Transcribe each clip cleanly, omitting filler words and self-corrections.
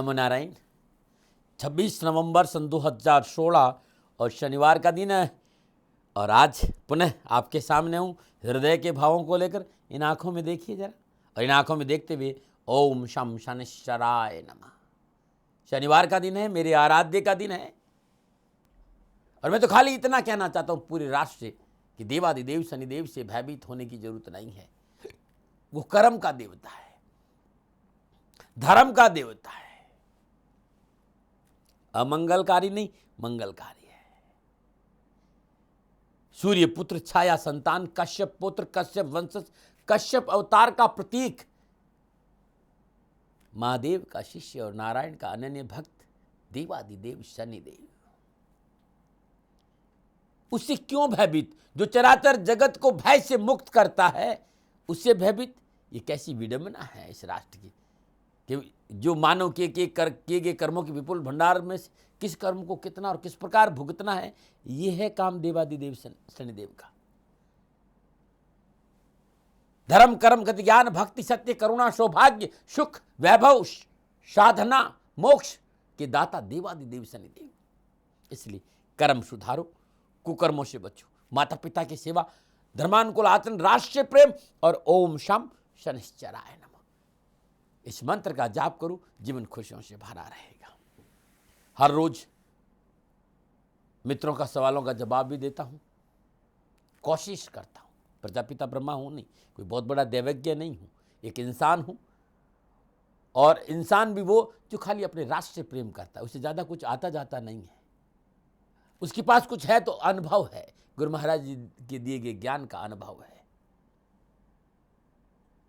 नमो नारायण। 26 नवंबर सन 2016 और शनिवार का दिन है और आज पुनः आपके सामने हूँ हृदय के भावों को लेकर। इन आँखों में देखिए जरा, और इन आँखों में देखते हुए ओम शम शनिश्चराय नमः। शनिवार का दिन है, मेरे आराध्य का दिन है, और मैं तो खाली इतना कहना चाहता हूँ पूरे राष्ट्र से कि देवादिदेव शनिदेव से भयभीत होने की जरूरत नहीं है। वो कर्म का देवता है, धर्म का देवता है, अमंगलकारी नहीं मंगलकारी है। सूर्य पुत्र छाया संतान, कश्यप पुत्र, कश्यप वंशज, कश्यप अवतार का प्रतीक, महादेव का शिष्य और नारायण का अनन्य भक्त देवादिदेव शनिदेव। उससे क्यों भयभीत? जो चराचर जगत को भय से मुक्त करता है, उससे भयभीत? ये कैसी विडंबना है इस राष्ट्र की कि जो मानव किए गए कर्मों के विपुल भंडार में से किस कर्म को कितना और किस प्रकार भुगतना है, ये है काम देवादिदेव शनिदेव का। धर्म कर्म गति ज्ञान भक्ति सत्य करुणा सौभाग्य सुख वैभव साधना मोक्ष के दाता देवादिदेव शनिदेव। इसलिए कर्म सुधारो, कुकर्मों से बचो, माता पिता की सेवा, धर्मानुकूल आचरण, राष्ट्रीय प्रेम और ओम शम शनिश्चराय नमः, इस मंत्र का जाप करो, जीवन खुशियों से भरा रहेगा। हर रोज मित्रों का सवालों का जवाब भी देता हूं, कोशिश करता हूं। प्रजापिता ब्रह्मा हूं नहीं, कोई बहुत बड़ा दैवज्ञ नहीं हूं, एक इंसान हूं, और इंसान भी वो जो खाली अपने राष्ट्र से प्रेम करता है, उससे ज्यादा कुछ आता जाता नहीं है। उसके पास कुछ है तो अनुभव है, गुरु महाराज जी के दिए गए ज्ञान का अनुभव है।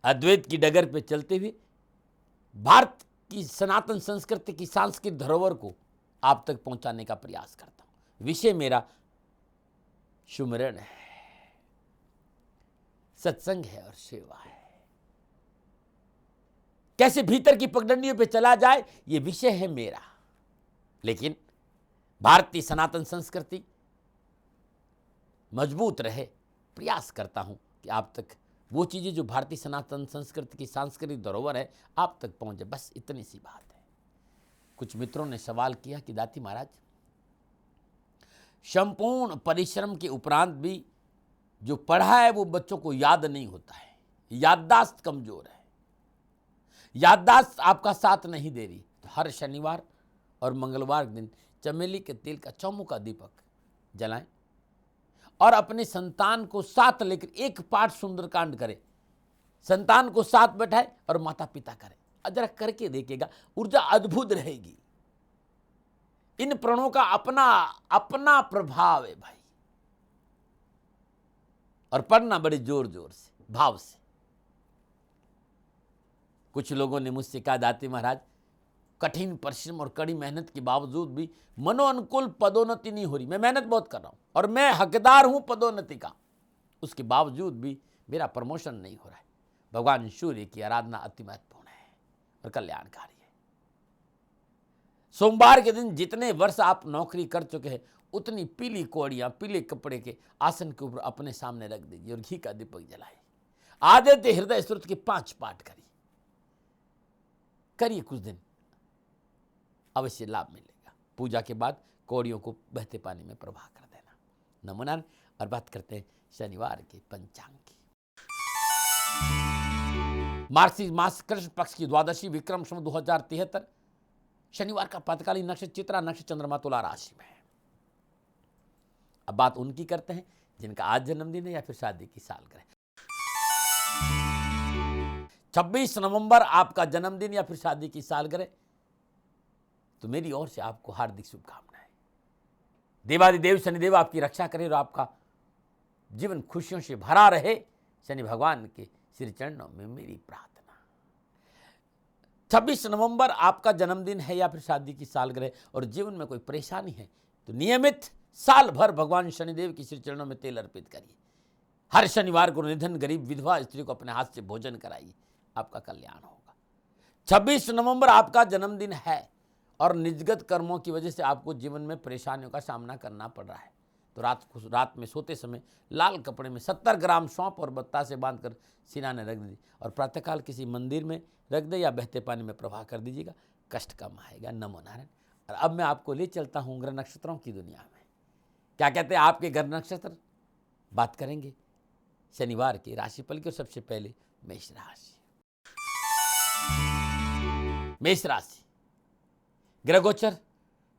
अद्वैत की डगर पे चलते हुए भारत की सनातन संस्कृति की सांस्कृतिक धरोहर को आप तक पहुंचाने का प्रयास करता हूं। विषय मेरा सुमिरन है, सत्संग है और सेवा है। कैसे भीतर की पगडंडियों पे चला जाए, ये विषय है मेरा। लेकिन भारतीय सनातन संस्कृति मजबूत रहे, प्रयास करता हूं कि आप तक वो चीजें जो भारतीय सनातन संस्कृति की सांस्कृतिक धरोहर है आप तक पहुंचे, बस इतनी सी बात है। कुछ मित्रों ने सवाल किया कि दाती महाराज, संपूर्ण परिश्रम के उपरांत भी जो पढ़ा है वो बच्चों को याद नहीं होता है, याददाश्त कमजोर है, याददाश्त आपका साथ नहीं दे रही, तो हर शनिवार और मंगलवार दिन चमेली के तेल का चौमुखा दीपक जलाएं और अपने संतान को साथ लेकर एक पाठ सुंदरकांड करें, संतान को साथ बैठाए और माता पिता करें। जरा करके देखिएगा, ऊर्जा अद्भुत रहेगी। इन प्रणों का अपना अपना प्रभाव है भाई, और पढ़ना बड़े जोर जोर से, भाव से। कुछ लोगों ने मुझसे कहा, दाती महाराज कठिन परिश्रम और कड़ी मेहनत के बावजूद भी मनोअनुकूल पदोन्नति नहीं हो रही। मैं मेहनत बहुत कर रहा हूं और मैं हकदार हूं पदोन्नति का, उसके बावजूद भी मेरा प्रमोशन नहीं हो रहा है। भगवान सूर्य की आराधना अति महत्वपूर्ण है और कल्याणकारी है। सोमवार के दिन जितने वर्ष आप नौकरी कर चुके हैं, उतनी पीली कौड़ियां पीले कपड़े के आसन के ऊपर अपने सामने रख दीजिए और घी का दीपक जलाइए। आदित्य हृदय स्तोत्र के 5 पाठ करिए कुछ दिन, अवश्य लाभ मिलेगा। पूजा के बाद कौड़ियों को बहते पानी में प्रवाह कर देना। नमो नारायण। और बात करते हैं शनिवार के पंचांग की। मार्गशीर्ष मास कृष्ण पक्ष की द्वादशी विक्रम संवत 2073 शनिवार का प्रातःकालीन नक्षत्र चित्रा नक्षत्र, चंद्रमा तुला राशि में है। अब बात उनकी करते हैं जिनका आज जन्मदिन है या फिर शादी की सालगिरह। 26 नवंबर आपका जन्मदिन या फिर शादी की सालगिरह, तो मेरी ओर से आपको हार्दिक शुभकामनाएं। देवादिदेव शनिदेव आपकी रक्षा करे और आपका जीवन खुशियों से भरा रहे, शनि भगवान के श्री चरणों में मेरी प्रार्थना। 26 नवंबर आपका जन्मदिन है या फिर शादी की सालगिरह और जीवन में कोई परेशानी है, तो नियमित साल भर भगवान शनिदेव की श्री चरणों में तेल अर्पित करिए। हर शनिवार को निर्धन गरीब विधवा स्त्री को अपने हाथ से भोजन कराइए, आपका कल्याण होगा। 26 नवंबर आपका जन्मदिन है और निजगत कर्मों की वजह से आपको जीवन में परेशानियों का सामना करना पड़ रहा है, तो रात में सोते समय लाल कपड़े में 70 ग्राम सौंफ और बतासे बांधकर सिराने रख दीजिए और प्रातःकाल किसी मंदिर में रख दे या बहते पानी में प्रवाह कर दीजिएगा। कष्ट कम आएगा। नमो नारायण। और अब मैं आपको ले चलता हूँ ग्रह नक्षत्रों की दुनिया में। क्या कहते हैं आपके ग्रह नक्षत्र? बात करेंगे शनिवार के राशिफल की। सबसे पहले मेष राशि। मेष राशि, ग्रह गोचर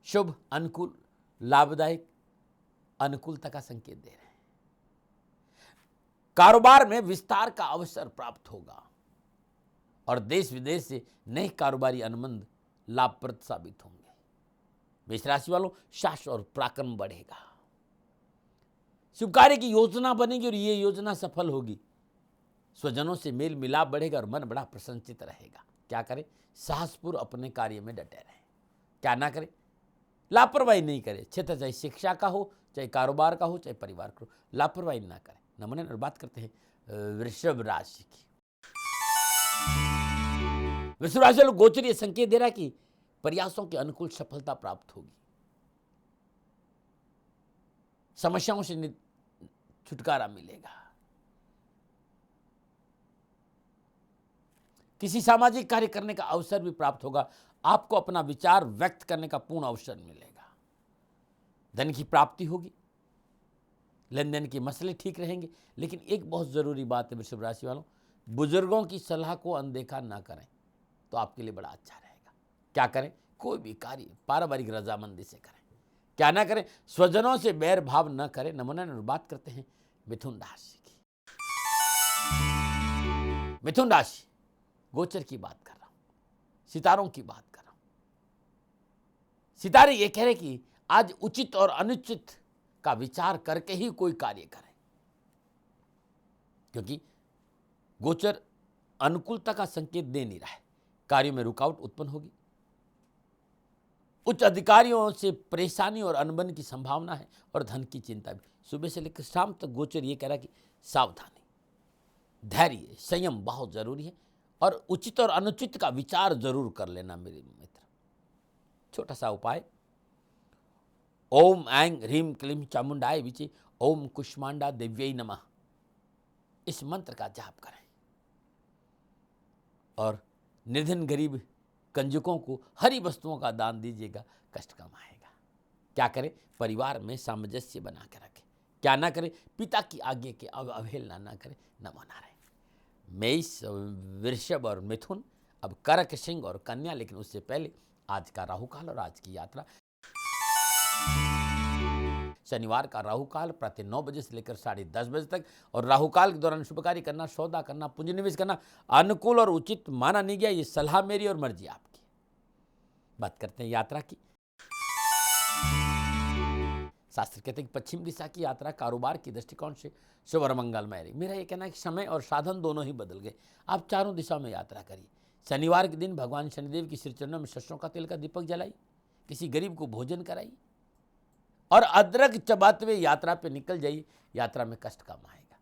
शुभ, अनुकूल, लाभदायक, अनुकूलता का संकेत दे रहे हैं। कारोबार में विस्तार का अवसर प्राप्त होगा और देश विदेश से नए कारोबारी अनुबंध लाभप्रद साबित होंगे। मेष राशि वालों, साहस और पराक्रम बढ़ेगा। शुभ कार्य की योजना बनेगी और ये योजना सफल होगी। स्वजनों से मेल मिलाप बढ़ेगा और मन बड़ा प्रसन्नचित रहेगा। क्या करें? साहसपूर्व अपने कार्य में डटे रहें। क्या ना करें? लापरवाही नहीं करें। क्षेत्र चाहे शिक्षा का हो, चाहे कारोबार का हो, चाहे परिवार का हो, लापरवाही ना करें। नमूने और बात करते हैं वृषभ राशि की। वृषभ राशि वालों, गोचरीय संकेत दे रहा है कि प्रयासों के अनुकूल सफलता प्राप्त होगी। समस्याओं से छुटकारा मिलेगा। किसी सामाजिक कार्य करने का अवसर भी प्राप्त होगा। आपको अपना विचार व्यक्त करने का पूर्ण अवसर मिलेगा। धन की प्राप्ति होगी। लेन देन के मसले ठीक रहेंगे। लेकिन एक बहुत जरूरी बात है वृषभ राशि वालों, बुजुर्गों की सलाह को अनदेखा ना करें तो आपके लिए बड़ा अच्छा रहेगा। क्या करें? कोई भी कार्य पारिवारिक रजामंदी से करें। क्या ना करें? स्वजनों से बैर भाव न करें। नमूना बात करते हैं मिथुन राशि की। मिथुन राशि, गोचर की बात कर रहा हूं, सितारों की बात कर रहा हूं। सितारे ये कह रहे कि आज उचित और अनुचित का विचार करके ही कोई कार्य करें, क्योंकि गोचर अनुकूलता का संकेत दे नहीं रहा है। कार्यों में रुकावट उत्पन्न होगी। उच्च अधिकारियों से परेशानी और अनबन की संभावना है और धन की चिंता भी। सुबह से लेकर शाम तक गोचर ये कह रहा है कि सावधानी, धैर्य, संयम बहुत जरूरी है और उचित और अनुचित का विचार जरूर कर लेना मेरे मित्र। छोटा सा उपाय, ओम ऐं ह्रीं क्लीं चामुंडाय विचे ओम कुष्मांडा देव्यै नमः, इस मंत्र का जाप करें और निर्धन गरीब कंजकों को हरी वस्तुओं का दान दीजिएगा। कष्ट कम आएगा। क्या करें? परिवार में सामंजस्य बना के रखें। क्या ना करें? पिता की आज्ञा की अवहेलना ना करें। नमो नारायण। मेष, वृषभ और मिथुन, अब कर्क, सिंह और कन्या। लेकिन उससे पहले आज का राहुकाल और आज की यात्रा। शनिवार का राहुकाल प्रातः 9 बजे से लेकर 10:30 बजे तक, और राहुकाल के दौरान शुभ कार्य करना, सौदा करना, पूंजी निवेश करना अनुकूल और उचित माना नहीं गया। ये सलाह मेरी और मर्जी आपकी। बात करते हैं यात्रा की। शास्त्र कहते हैं कि पश्चिम दिशा की यात्रा कारोबार की दृष्टिकोण से शुभ और मंगलमय रही। मेरा ये कहना है कि समय और साधन दोनों ही बदल गए। आप चारों दिशाओं में यात्रा करिए। शनिवार के दिन भगवान शनिदेव की श्री चरणों में सरसों का तेल का दीपक जलाई, किसी गरीब को भोजन कराई और अदरक चबाते हुए यात्रा पे निकल जाइए। यात्रा में कष्ट कम आएगा।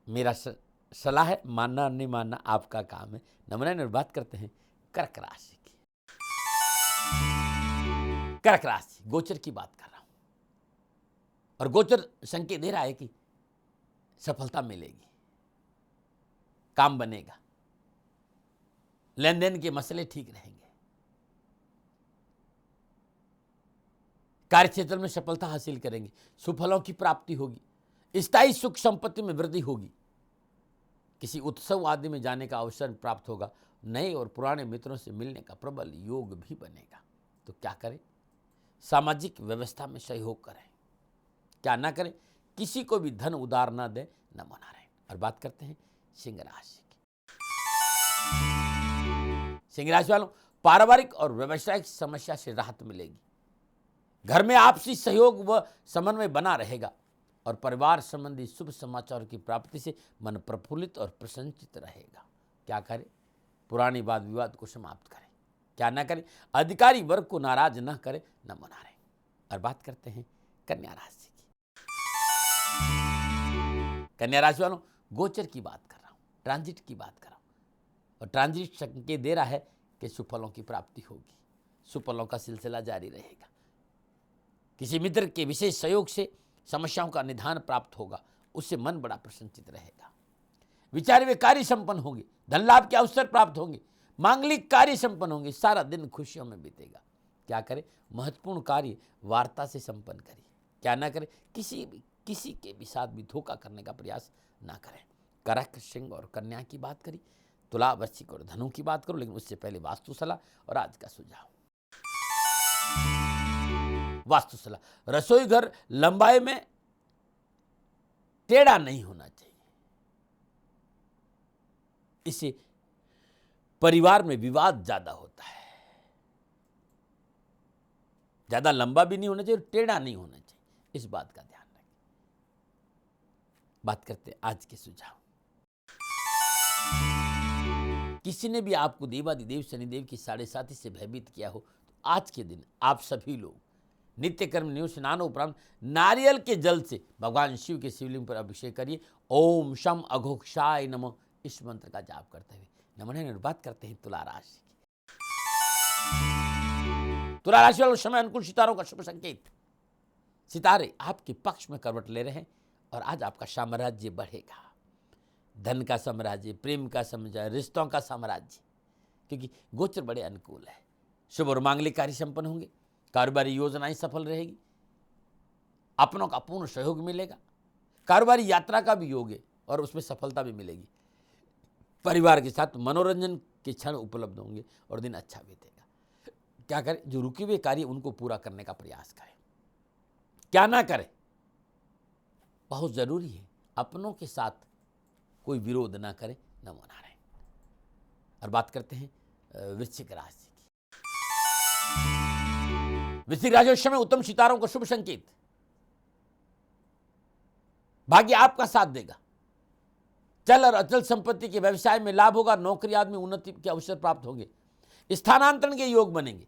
मेरा सलाह है, मानना और नहीं मानना आपका काम है। नमूना बात करते हैं कर्क राशि की। कर्क राशि, गोचर की बात कर रहा हूं और गोचर संकेत दे रहा है कि सफलता मिलेगी, काम बनेगा, लेन देन के मसले ठीक रहेंगे, कार्यक्षेत्र में सफलता हासिल करेंगे, सुफलों की प्राप्ति होगी, स्थायी सुख संपत्ति में वृद्धि होगी, किसी उत्सव आदि में जाने का अवसर प्राप्त होगा, नए और पुराने मित्रों से मिलने का प्रबल योग भी बनेगा। तो क्या करें? सामाजिक व्यवस्था में सहयोग करें। क्या ना करें? किसी को भी धन उधार ना दे। नमो नारायण। और बात करते हैं सिंह राशि की। सिंह राशि वालों, पारिवारिक और व्यावसायिक समस्या से राहत मिलेगी। घर में आपसी सहयोग व समन्वय बना रहेगा और परिवार संबंधी शुभ समाचार की प्राप्ति से मन प्रफुल्लित और प्रसन्नचित रहेगा। क्या करें? पुरानी वाद विवाद को समाप्त करें। क्या ना करें? अधिकारी वर्ग को नाराज न करें। नमो नारायण। और बात करते हैं कन्या राशि की। कन्या राशि वालों, गोचर की बात कर रहा हूं, ट्रांजिट की बात कर रहा हूं और ट्रांजिट संकेत दे रहा है कि सुफलों की प्राप्ति होगी, सुफलों का सिलसिला जारी रहेगा। किसी मित्र के विशेष सहयोग से समस्याओं का निदान प्राप्त होगा, उससे मन बड़ा प्रसन्नचित रहेगा। विचार वे कार्य संपन्न होंगे, धन लाभ के अवसर प्राप्त होंगे, मांगलिक कार्य संपन्न होंगे, सारा दिन खुशियों में बीतेगा। क्या करें? महत्वपूर्ण कार्य वार्ता से संपन्न करिए। क्या ना करें? किसी के भी साथ भी धोखा करने का प्रयास ना करें। करक, सिंह और कन्या की बात करी, तुला, वृश्चिक और धनु की बात करो, लेकिन उससे पहले वास्तु सलाह और आज का सुझाव। वास्तु सलाह, रसोई घर लंबाई में टेढ़ा नहीं होना चाहिए। इससे परिवार में विवाद ज्यादा होता है। ज्यादा लंबा भी नहीं होना चाहिए और टेढ़ा नहीं होना चाहिए, इस बात का ध्यान रखें। बात करते हैं आज के सुझाव। किसी ने भी आपको देवाधिदेव शनिदेव की 7.5 से भयभीत किया हो तो आज के दिन आप सभी लोग नित्य कर्म नियम स्नान उपरांत नारियल के जल से भगवान शिव के शिवलिंग पर अभिषेक करिए। ओम शम अघोक्षाय नमः, इस मंत्र का जाप करते हुए नमन। बात करते हैं तुला राशि की। तुला राशि वालों, समय अनुकूल, सितारों का शुभ संकेत। सितारे आपके पक्ष में करवट ले रहे हैं और आज आपका साम्राज्य बढ़ेगा। धन का साम्राज्य, प्रेम का साम्राज्य, रिश्तों का साम्राज्य, क्योंकि गोचर बड़े अनुकूल है। शुभ और मांगलिक कार्य संपन्न होंगे। कारोबारी योजनाएं सफल रहेगी। अपनों का पूर्ण सहयोग मिलेगा। कारोबारी यात्रा का भी योग है और उसमें सफलता भी मिलेगी। परिवार के साथ मनोरंजन के क्षण उपलब्ध होंगे और दिन अच्छा बीतेगा। क्या करें? जो रुके हुए कार्य उनको पूरा करने का प्रयास करें। क्या ना करें? बहुत जरूरी है अपनों के साथ कोई विरोध ना करें, नमो नारायण। और बात करते हैं वृश्चिक राशि की। वृश्चिक राशि उस समय उत्तम सितारों को शुभ संकेत। भाग्य आपका साथ देगा। चल और अचल संपत्ति के व्यवसाय में लाभ होगा। नौकरी आदमी उन्नति के अवसर प्राप्त होंगे। स्थानांतरण के योग बनेंगे।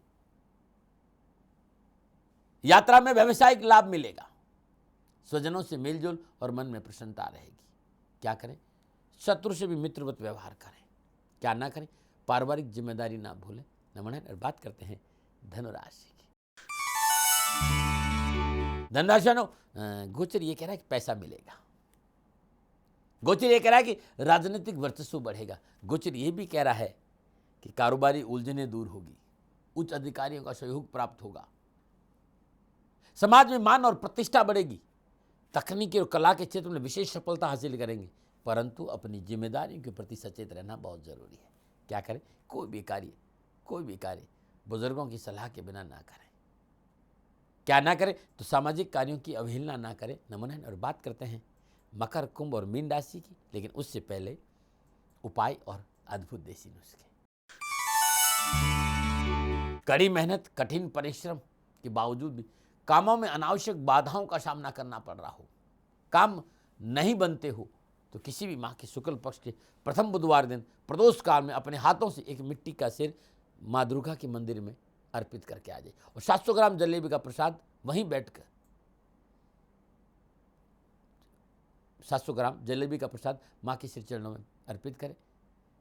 यात्रा में व्यवसायिक लाभ मिलेगा। स्वजनों से मेलजोल और मन में प्रसन्नता रहेगी। क्या करें? शत्रु से भी मित्रवत व्यवहार करें। क्या ना करें? पारिवारिक जिम्मेदारी ना भूलें, नमन। और बात करते हैं धनुराशि की। धनुराशि गोचर ये कह रहा है कि पैसा मिलेगा। गोचर ये कह रहा है कि राजनीतिक वर्चस्व बढ़ेगा। गोचर ये भी कह रहा है कि कारोबारी उलझनें दूर होगी। उच्च अधिकारियों का सहयोग प्राप्त होगा। समाज में मान और प्रतिष्ठा बढ़ेगी। तकनीकी और कला के क्षेत्र में विशेष सफलता हासिल करेंगे, परंतु अपनी जिम्मेदारियों के प्रति सचेत रहना बहुत जरूरी है। क्या करें? कोई भी कार्य बुजुर्गों की सलाह के बिना ना करें। क्या ना करें? तो सामाजिक कार्यों की अवहेलना ना करें, नमन। और बात करते हैं मकर, कुंभ और मीन राशि की, लेकिन उससे पहले उपाय और अद्भुत देसी नुस्खे। कड़ी मेहनत, कठिन परिश्रम के बावजूद भी कामों में अनावश्यक बाधाओं का सामना करना पड़ रहा हो, काम नहीं बनते हो, तो किसी भी माह के शुक्ल पक्ष के प्रथम बुधवार दिन प्रदोष काल में अपने हाथों से एक मिट्टी का सिर माँ दुर्गा के मंदिर में अर्पित करके आ जाए और 700 ग्राम जलेबी का प्रसाद वहीं बैठकर 700 ग्राम जलेबी का प्रसाद माँ के श्री चरणों में अर्पित करें।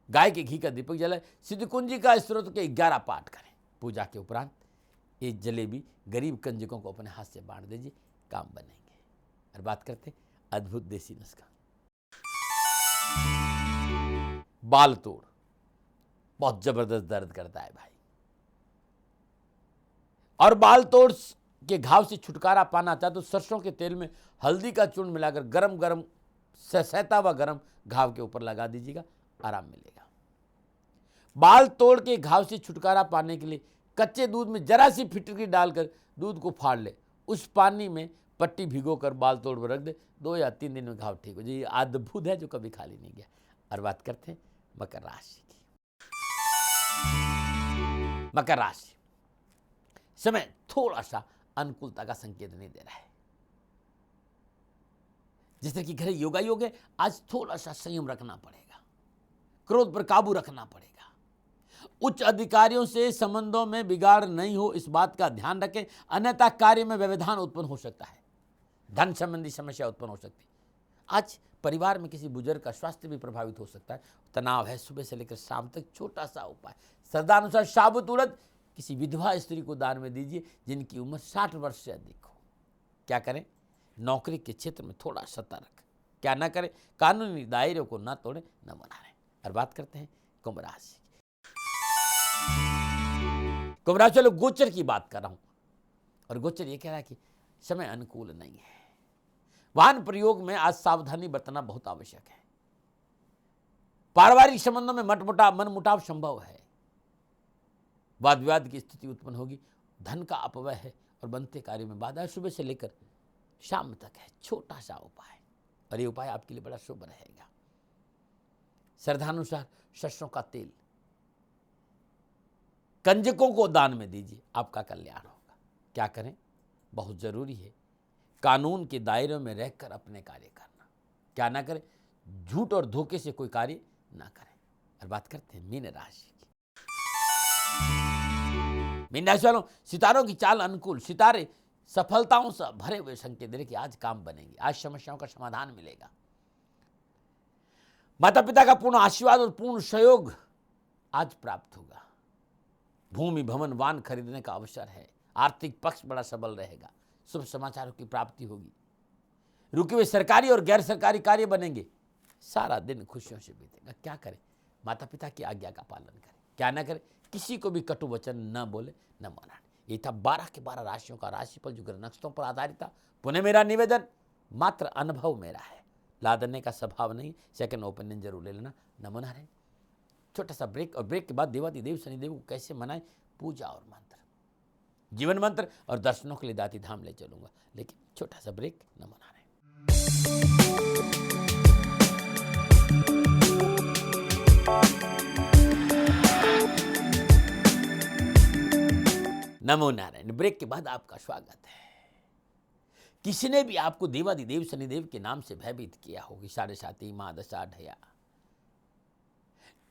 गाय के घी का दीपक जलाए। सिद्ध कुंजी का स्त्रोत के 11 पाठ करें। पूजा के उपरांत ये जलेबी गरीब कंजकों को अपने हाथ से बांट दीजिए, काम बनेंगे। और बात करते हैं अद्भुत देसी नुस्खा। बाल तोड़ बहुत जबरदस्त दर्द करता है भाई, और बाल तोड़ के घाव से छुटकारा पाना चाहते तो सरसों के तेल में हल्दी का चूर्ण मिलाकर गरम गरम सहता हुआ गरम घाव के ऊपर लगा दीजिएगा, आराम मिलेगा। बाल तोड़ के घाव से छुटकारा पाने के लिए कच्चे दूध में जरा सी फिटकरी डालकर दूध को फाड़ ले, उस पानी में पट्टी भिगोकर बाल तोड़ पर रख दे। 2 या 3 दिन में घाव ठीक हो जाए। ये अद्भुत है जो कभी खाली नहीं गया। और बात करते हैं मकर राशि की। मकर राशि समय थोड़ा सा अनुकूलता का संकेत नहीं दे रहा है। जिस तरह की घर योगा योग है, आज थोड़ा सा संयम रखना पड़ेगा। क्रोध पर काबू रखना पड़ेगा। उच्च अधिकारियों से संबंधों में बिगाड़ नहीं हो, इस बात का ध्यान रखें, अन्यथा कार्य में व्यवधान उत्पन्न हो सकता है। धन संबंधी समस्या उत्पन्न हो सकती है। आज परिवार में किसी बुजुर्ग का स्वास्थ्य भी प्रभावित हो सकता है। तनाव है। सुबह से लेकर शाम तक छोटा सा उपाय, श्रद्धानुसार साबुत उड़द किसी विधवा स्त्री को दान में दीजिए जिनकी उम्र 60 वर्ष से अधिक हो। क्या करें? नौकरी के क्षेत्र में थोड़ा सतर्क। क्या ना करें? कानूनी दायरों को न तोड़ें, न बनाएं। और बात करते हैं कुंभ राशि की। कुंभ राशि वालों, गोचर की बात कर रहा हूं और गोचर ये कह रहा है कि समय अनुकूल नहीं है। वाहन प्रयोग में आज सावधानी बरतना बहुत आवश्यक है। पारिवारिक संबंधों में मनमुटाव संभव है। वाद विवाद की स्थिति उत्पन्न होगी। धन का अपव्यय है और बनते कार्य में बाधा सुबह से लेकर शाम तक है। छोटा सा उपाय, और ये उपाय आपके लिए बड़ा शुभ रहेगा। श्रद्धानुसार सरसों का तेल कंजकों को दान में दीजिए, आपका कल्याण होगा। क्या करें, बहुत जरूरी है कानून के दायरे में रहकर अपने कार्य करना। क्या ना करें, झूठ और धोखे से कोई कार्य ना करें। और बात करते हैं मीन राशि की। मीन राशि वालों, सितारों की चाल अनुकूल। सितारे सफलताओं से भरे हुए संकेत दे रहे कि आज काम बनेंगे, आज समस्याओं का समाधान मिलेगा। माता पिता का पूर्ण आशीर्वाद और पूर्ण सहयोग आज प्राप्त होगा। भूमि भवन वाहन खरीदने का अवसर है। आर्थिक पक्ष बड़ा सबल रहेगा। शुभ समाचारों की प्राप्ति होगी। रुके हुए सरकारी और गैर सरकारी कार्य बनेंगे। सारा दिन खुशियों से बीतेगा। क्या करें, माता पिता की आज्ञा का पालन करें। क्या ना करें, किसी को भी कटु वचन न बोले, न मना। ये था 12 के 12 राशियों का राशिफल जो ग्रह नक्षत्रों पर आधारित था। पुनः मेरा निवेदन, मात्र अनुभव मेरा है, लादने का स्वभाव नहीं। सेकंड ओपिनियन जरूर ले लेना। नमूना रहे। छोटा सा ब्रेक, और ब्रेक के बाद देवादिदेव शनिदेव को कैसे मनाएं, पूजा और मंत्र, जीवन मंत्र और दर्शनों के लिए दाती धाम ले चलूंगा। लेकिन छोटा सा ब्रेक, नमूना रहे। नमो नारायण। ब्रेक के बाद आपका स्वागत है। किसी ने भी आपको देवादिदेव शनिदेव के नाम से भयभीत किया होगी, 7.5 माँ दशा ढया,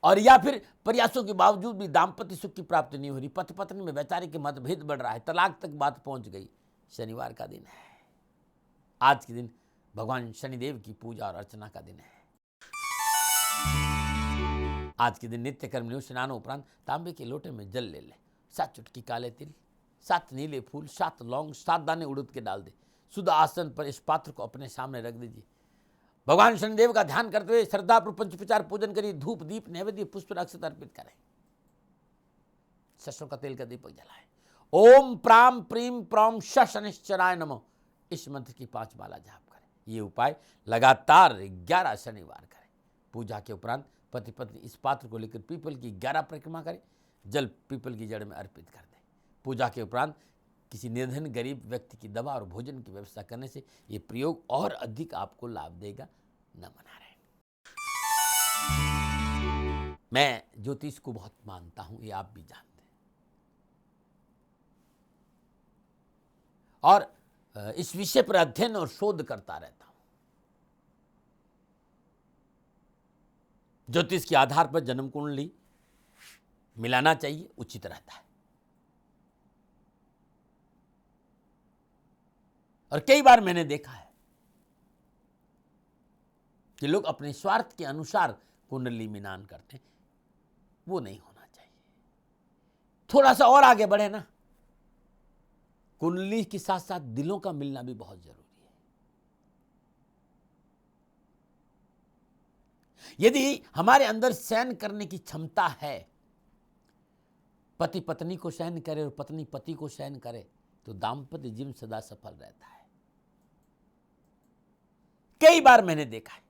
और या फिर प्रयासों के बावजूद भी दाम्पत्य सुख की प्राप्ति नहीं हो रही। पति पत्नी में वैचारिक मतभेद बढ़ रहा है, तलाक तक बात पहुंच गई। शनिवार का दिन है। आज के दिन भगवान शनिदेव की पूजा और अर्चना का दिन है। आज के दिन नित्य कर्म स्नान उपरांत तांबे के लोटे में जल ले ले। 7 चुटकी काले तिल, 7 नीले फूल, 7 लौंग, 7 दाने उड़द के डाल दे। शुद्ध आसन पर इस पात्र को अपने सामने रख दीजिए। भगवान शनिदेव का ध्यान करते हुए श्रद्धापूर्वक पंचोपचार पूजन करिए। धूप दीप नैवेद्य पुष्प अक्षत अर्पित करें। सरसों का तेल का दीपक जलाएं। ओम प्राम प्रीम प्रौम शनिश्चराय नमः, इस मंत्र की 5 माला जाप करें। ये उपाय लगातार 11 शनिवार करें। पूजा के उपरांत पति पत्नी इस पात्र को लेकर पीपल की 11 परिक्रमा करें। जल पीपल की जड़ में अर्पित कर दें। पूजा के उपरांत किसी निर्धन गरीब व्यक्ति की दवा और भोजन की व्यवस्था करने से ये प्रयोग और अधिक आपको लाभ देगा। नमन नारायण। मैं ज्योतिष को बहुत मानता हूं, ये आप भी जानते हैं, और इस विषय पर अध्ययन और शोध करता रहता हूं। ज्योतिष के आधार पर जन्म कुंडली मिलाना चाहिए, उचित रहता है। और कई बार मैंने देखा है कि लोग अपने स्वार्थ के अनुसार कुंडली मिलान करते हैं। वो नहीं होना चाहिए। थोड़ा सा और आगे बढ़े ना, कुंडली के साथ साथ दिलों का मिलना भी बहुत जरूरी है। यदि हमारे अंदर सहन करने की क्षमता है, पति पत्नी को सहन करे और पत्नी पति को सहन करे, तो दाम्पत्य जीवन सदा सफल रहता है। कई बार मैंने देखा है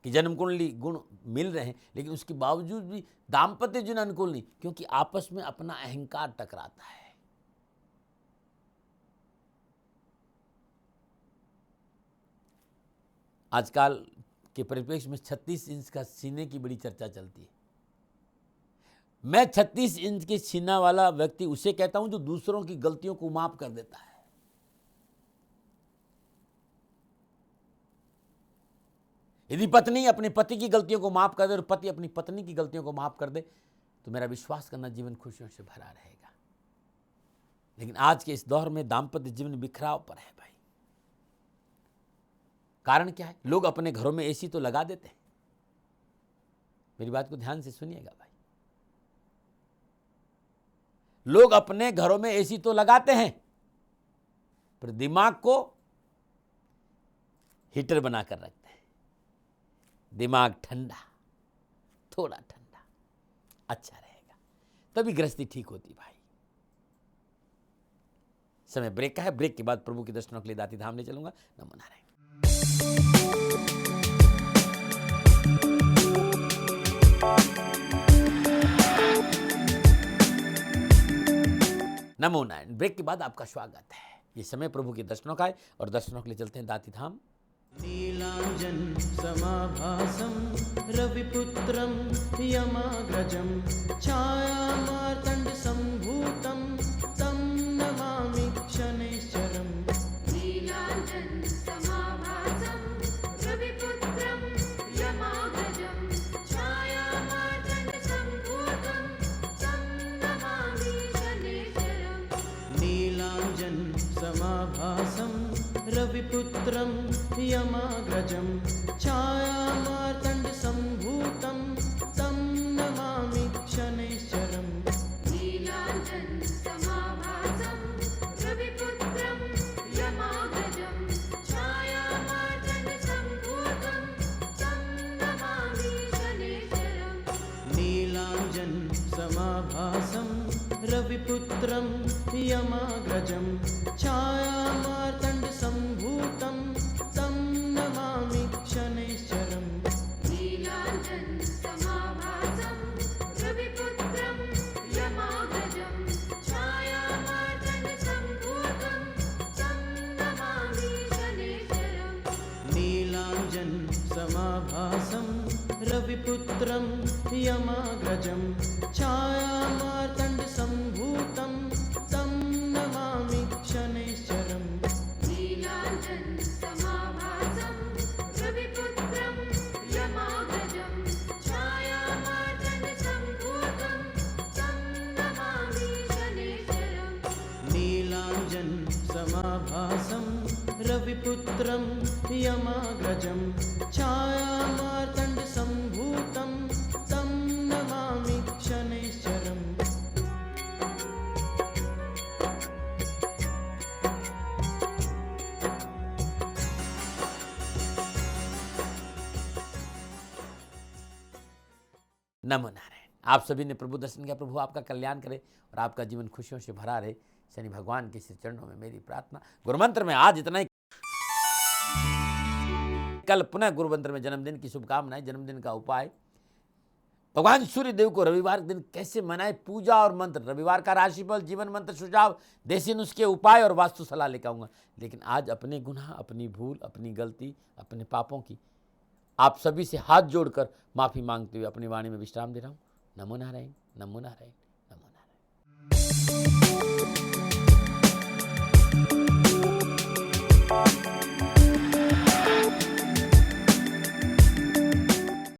कि जन्म कुंडली गुण मिल रहे हैं, लेकिन उसके बावजूद भी दाम्पत्य जीवन अनुकूल नहीं, क्योंकि आपस में अपना अहंकार टकराता है। आजकल के परिप्रेक्ष्य में 36 इंच का सीने की बड़ी चर्चा चलती है। मैं 36 इंच के सीना वाला व्यक्ति उसे कहता हूं जो दूसरों की गलतियों को माफ कर देता है। यदि पत्नी अपने पति की गलतियों को माफ कर दे और पति अपनी पत्नी की गलतियों को माफ कर दे, तो मेरा विश्वास करना जीवन खुशियों से भरा रहेगा। लेकिन आज के इस दौर में दाम्पत्य जीवन बिखराव पर है भाई। कारण क्या है? लोग अपने घरों में एसी तो लगा देते हैं। मेरी बात को ध्यान से सुनिएगा भाई। लोग अपने घरों में एसी तो लगाते हैं, पर दिमाग को हीटर बनाकर रखते हैं। दिमाग ठंडा, थोड़ा ठंडा अच्छा रहेगा। तभी गृहस्थी ठीक होती भाई। समय ब्रेक का है, ब्रेक के बाद प्रभु के दर्शनों के लिए दाती धाम ले चलूंगा। नमो नारायण। नमो नारायण। ब्रेक के बाद आपका स्वागत है। ये समय प्रभु के दर्शनों का है और दर्शनों के लिए चलते हैं दाती धाम। नीलांजन समाभासं रविपुत्रं यमाग्रजं छायामार्तण्ड सम्भूतं तं नमामि शनैश्चरम्। नीलांजन समाभासं रविपुत्रं यमाग्रजं छायामार्तण्ड सम्भूतं तं नमामि शनैश्चरम्। नीलांजन समाभासं रविपुत्रं यमाग्रजं छायामार्तण्ड सम्भूतं तं नमामि शनैश्चरम्। नीलांजन समाभासं रविपुत्रं यमाग्रजं छायामार्तण्ड सम्भूतं तं नमामि शनैश्चरम्। नीलांजन समाभासं रविपुत्रं यमाग्रजं छायामार्तण्ड सम्भूतं तं नमामि शनैश्चरम्। नीलांजन समाभासं रविपुत्रं यमाग्रजं छायामार्तण्ड सम्भूतं तं नमामि शनैश्चरम्। नीलांजन समाभासं रविपुत्रं यमाग्रजं छायामार्तण्ड सम्भूतं तं नमामि शनैश्चरम्। नीलांजन समाभासं रविपुत्रं यमाग्रजं छायामार्तण्ड सम्भूतं तं नमामि शनैश्चरम्। नीलांजन समाभासं रविपुत्रं यमाग्रजं छायामार्तण्ड सम्भूतं तं नमामि शनैश्चरम्। नमो नारायण। आप सभी ने प्रभु दर्शन किया। प्रभु आपका कल्याण करे और आपका जीवन खुशियों से भरा रहे। शनि भगवान के श्री चरणों में मेरी प्रार्थना। गुरु मंत्र में आज इतना ही। कल पुनः गुरु मंत्र में जन्मदिन की शुभकामनाएं। जन्मदिन का उपाय, भगवान सूर्य देव को रविवार दिन कैसे मनाए, पूजा और मंत्र, रविवार का राशिफल, जीवन मंत्र, सुझाव, देसी नुस्खे, उपाय और वास्तु सलाह लेकर आऊंगा। लेकिन आज अपने गुनाह, अपनी भूल, अपनी गलती, अपने पापों की आप सभी से हाथ जोड़कर माफी मांगते हुए अपनी वाणी में विश्राम दे रहा हूं। नमो नारायण, नमो नारायण।